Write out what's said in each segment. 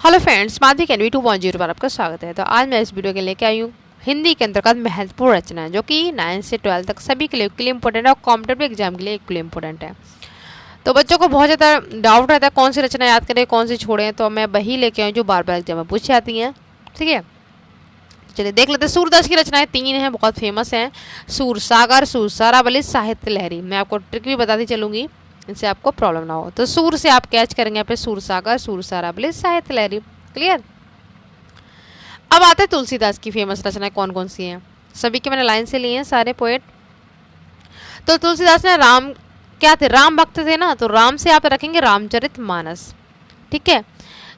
Hello friends, माध्यमिक N V 2.0 पर आपका स्वागत है। तो आज मैं इस वीडियो के लेके आई हूँ हिंदी के अंतर्गत महत्वपूर्ण रचना जो कि 9 से 12 तक सभी के लिए इंपॉर्टेंट है और कॉम्पिटेटिव एग्जाम के लिए इक्वली इंपॉर्टेंट है। तो बच्चों को बहुत ज़्यादा डाउट रहता है कौन सी रचना याद करें, कौन सी छोड़ें, तो मैं वही लेके आई जो बार बार एग्जाम में पूछी जाती हैं। ठीक है, चलिए देख लेते हैं। सूरदास की रचनाएं 3 हैं, बहुत फेमस हैं। सूरसागर, सूरसारावली, साहित्य लहरी। मैं आपको ट्रिक भी बताती चलूंगी, इनसे आपको प्रॉब्लम ना हो। तो सूर से आप कैच करेंगे यहाँ पे सूरसागर, सूरसारावली, साहित्य लहरी। क्लियर। अब आते हैं तुलसीदास की फेमस रचनाएं कौन कौन सी हैं। सभी के मैंने लाइन से लिए हैं, सारे पोएट। तो तुलसीदास ने राम क्या थे, राम भक्त थे ना, तो राम से आप रखेंगे रामचरितमानस। ठीक है।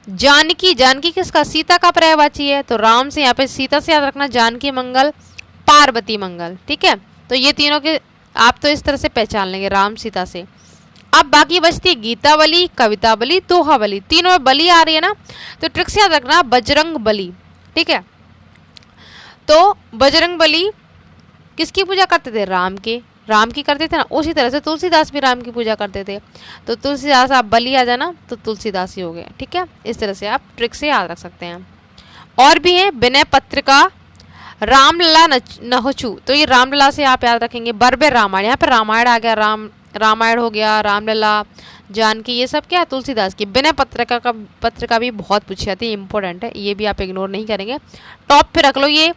जानकी, जानकी किसका, सीता का पर्यायवाची है, तो राम से यहाँ पे सीता से याद रखना जानकी मंगल, पार्वती मंगल। ठीक है, तो ये तीनों के आप तो इस तरह से पहचान लेंगे राम सीता से। अब बाकी बचती है गीतावली, कवितावली, दोहावली। तीनों में बलि आ रही है ना, तो ट्रिक से याद रखना बजरंग बली। ठीक है, तो बजरंग बली किसकी पूजा करते थे, राम के, राम की करते थे ना, उसी तरह से तुलसीदास भी राम की पूजा करते थे। तो तुलसीदास आप बलि आ जाना तो तुलसीदास ही हो गए। ठीक है, इस तरह से आप ट्रिक से याद रख सकते हैं। और भी है विनय पत्रिका, रामलला नहुचू, तो ये रामलला से आप याद रखेंगे। बरबे रामायण, यहाँ पे रामायण आ गया, रामायण हो गया, रामलला, जानकी, ये सब क्या है तुलसीदास की। विनय पत्रिका भी बहुत पूछी जाती है, इंपॉर्टेंट है, ये भी आप इग्नोर नहीं करेंगे। टॉप पे रख लो ये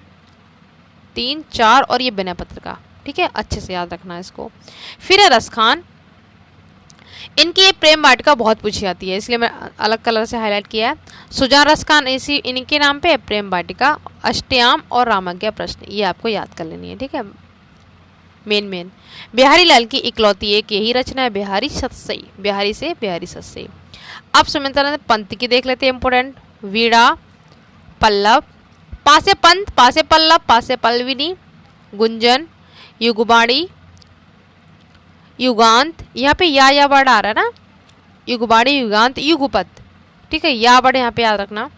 3, 4 और ये विनय पत्रिका। ठीक है, अच्छे से याद रखना है इसको। फिर है रसखान, इनकी ये प्रेम वाटिका बहुत पूछी जाती है, इसलिए मैं अलग कलर से हाईलाइट किया है। सुजान रसखान इसी इनके नाम पे है, प्रेम वाटिका, अष्टयाम और रामज्ञा प्रश्न, ये आपको याद कर लेनी है। ठीक है, मेन बिहारी लाल की इकलौती एक यही रचना है, बिहारी सतसई, बिहारी से बिहारी सतसई। अब सुमित्रानंद पंत की देख लेते हैं, इंपोर्टेंट। वीणा, पल्लव, पासे पंत, पासे पल्लव, पासे पल्लविनी, गुंजन, युगबाणी, युगांत, यहाँ पे या वर्ड आ रहा है ना, युगबाणी, युगांत, युगपत। ठीक है, या वर्ड यहाँ पे याद रखना,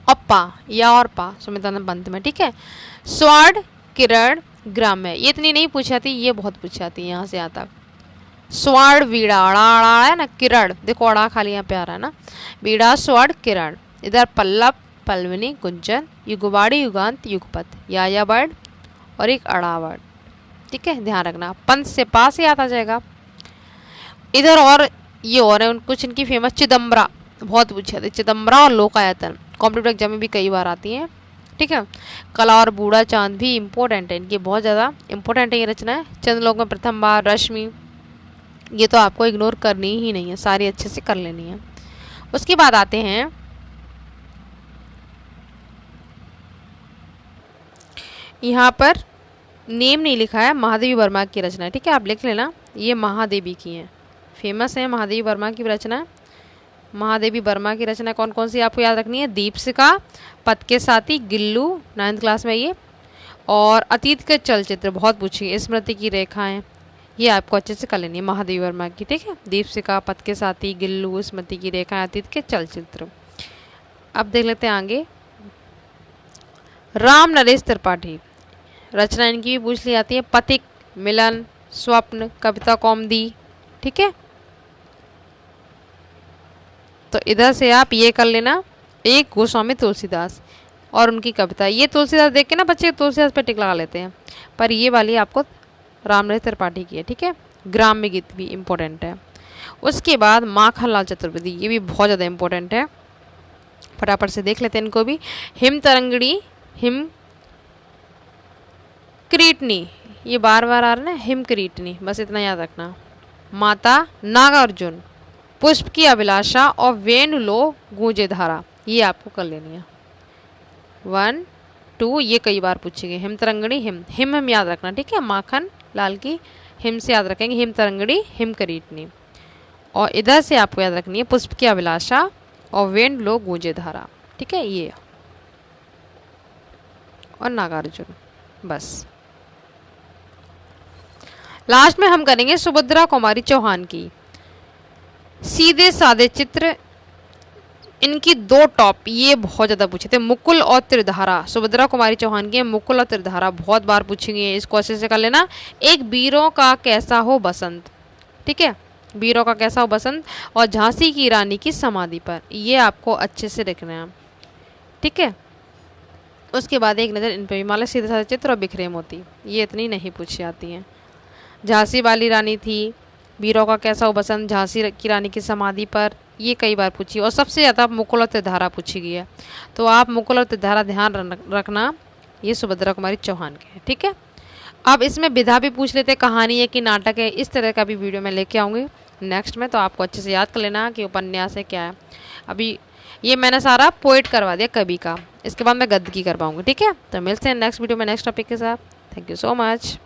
और पा, या और पा सुमित्रानंद पंत में। ठीक है, स्वर्ण, किरण, ग्राम्य, ये इतनी नहीं पूछी जाती, ये बहुत पूछी जाती है यहाँ से यहाँ तक। स्वर्ण, वीणा, अड़ा है ना, किरण, देखो अड़ा खाली यहाँ पे आ रहा है ना, वीणा, स्वर्ण, किरण। इधर पल्लव, पल्लविनी, गुंजन, युगबाड़ी, युगांत, युगपत, या वर्ड और एक अड़ा वर्ड। ठीक है, ध्यान रखना। पंथ से पास याद आ जाएगा। इधर और ये और है कुछ इनकी फेमस, चिदम्बरा बहुत पूछी जाती है, चिदम्बरा और लोकायतन, कॉम्पिटिटिव एग्जाम में भी कई बार आती हैं। ठीक है, कला और बूढ़ा चांद भी इम्पोर्टेंट है, इनकी बहुत ज़्यादा इंपॉर्टेंट है ये रचना है। चंद्रलोक में प्रथम बार, रश्मि, ये तो आपको इग्नोर करनी ही नहीं है, सारी अच्छे से कर लेनी है। उसके बाद आते हैं यहाँ पर नेम नहीं लिखा है, महादेवी वर्मा की रचना है। ठीक है, आप लिख लेना, ये महादेवी की है, फेमस है महादेवी वर्मा की रचना। महादेवी वर्मा की रचना कौन कौन सी आपको याद रखनी है, दीपशिखा, पथ के साथी, गिल्लू 9th क्लास में ये, और अतीत के चलचित्र बहुत पूछी, स्मृति की रेखाएं, ये आपको अच्छे से कर लेनी है महादेवी वर्मा की। ठीक है, दीपशिखा, पथ के साथी, गिल्लू, स्मृति की रेखाएं, अतीत के चलचित्र। अब देख लेते हैं आगे, राम नरेश त्रिपाठी, रचना इनकी भी पूछ ली जाती है। पथिक, मिलन, स्वप्न, कविता कौमुदी। ठीक है, तो इधर से आप ये कर लेना, एक गोस्वामी तुलसीदास और उनकी कविता। ये तुलसीदास देख के ना बच्चे तुलसीदास पे टिक लगा लेते हैं, पर ये वाली आपको रामनरेश त्रिपाठी की है। ठीक है, ग्राम्य गीत भी इम्पोर्टेंट है। उसके बाद माखनलाल चतुर्वेदी, ये भी बहुत ज़्यादा इम्पोर्टेंट है, फटाफट से देख लेते हैं इनको भी। हिम तरंगड़ी, हिम क्रीटनी, ये बार बार आ रहा है ना, हिम क्रीटनी, बस इतना याद रखना। माता, नागार्जुन, पुष्प की अभिलाषा और वेणु लो गूंजे धारा, ये आपको कर लेनी है। 1, 2, ये कई बार पूछी गई। हिम तरंगड़ी, हिम याद रखना। ठीक है, माखन लाल की हिम से याद रखेंगे, हिम तरंगड़ी, हिम करीटनी। और इधर से आपको याद रखनी है पुष्प की अभिलाषा और वेणु लो गूंजे धारा। ठीक है, ये और नागार्जुन, बस। लास्ट में हम करेंगे सुभद्रा कुमारी चौहान की, सीधे सादे चित्र, इनकी 2 टॉप, ये बहुत ज़्यादा पूछे थे, मुकुल और त्रिधारा। सुभद्रा कुमारी चौहान की मुकुल और त्रिधारा बहुत बार पूछी गई है, इसको अच्छे से कर लेना। एक वीरों का कैसा हो बसंत। ठीक है, वीरों का कैसा हो बसंत और झांसी की रानी की समाधि पर। ये आपको अच्छे से लिखना है, ठीक है। उसके बाद एक नज़र इन पे भी, माला सीधे साधे चित्र और बिखरे मोती, ये इतनी नहीं पूछी जाती हैं। झांसी वाली रानी थी, वीरों का कैसा हो बसंत, झांसी की रानी की समाधि पर, ये कई बार पूछी और सबसे ज़्यादा मुकुल और त्रिधारा पूछी गई है। तो आप मुकुल और त्रिधारा ध्यान रखना, ये सुभद्रा कुमारी चौहान के हैं, ठीक है। अब इसमें विधा भी पूछ लेते, कहानी है कि नाटक है, इस तरह का भी वीडियो मैं लेके आऊँगी नेक्स्ट में, तो आपको अच्छे से याद कर लेना कि उपन्यास है क्या है। अभी ये मैंने सारा पोएट करवा दिया कवि का, इसके बाद मैं गद्य की करवाऊँगी, ठीक है। तो मिलते हैं नेक्स्ट वीडियो में नेक्स्ट टॉपिक के साथ। Thank you so much.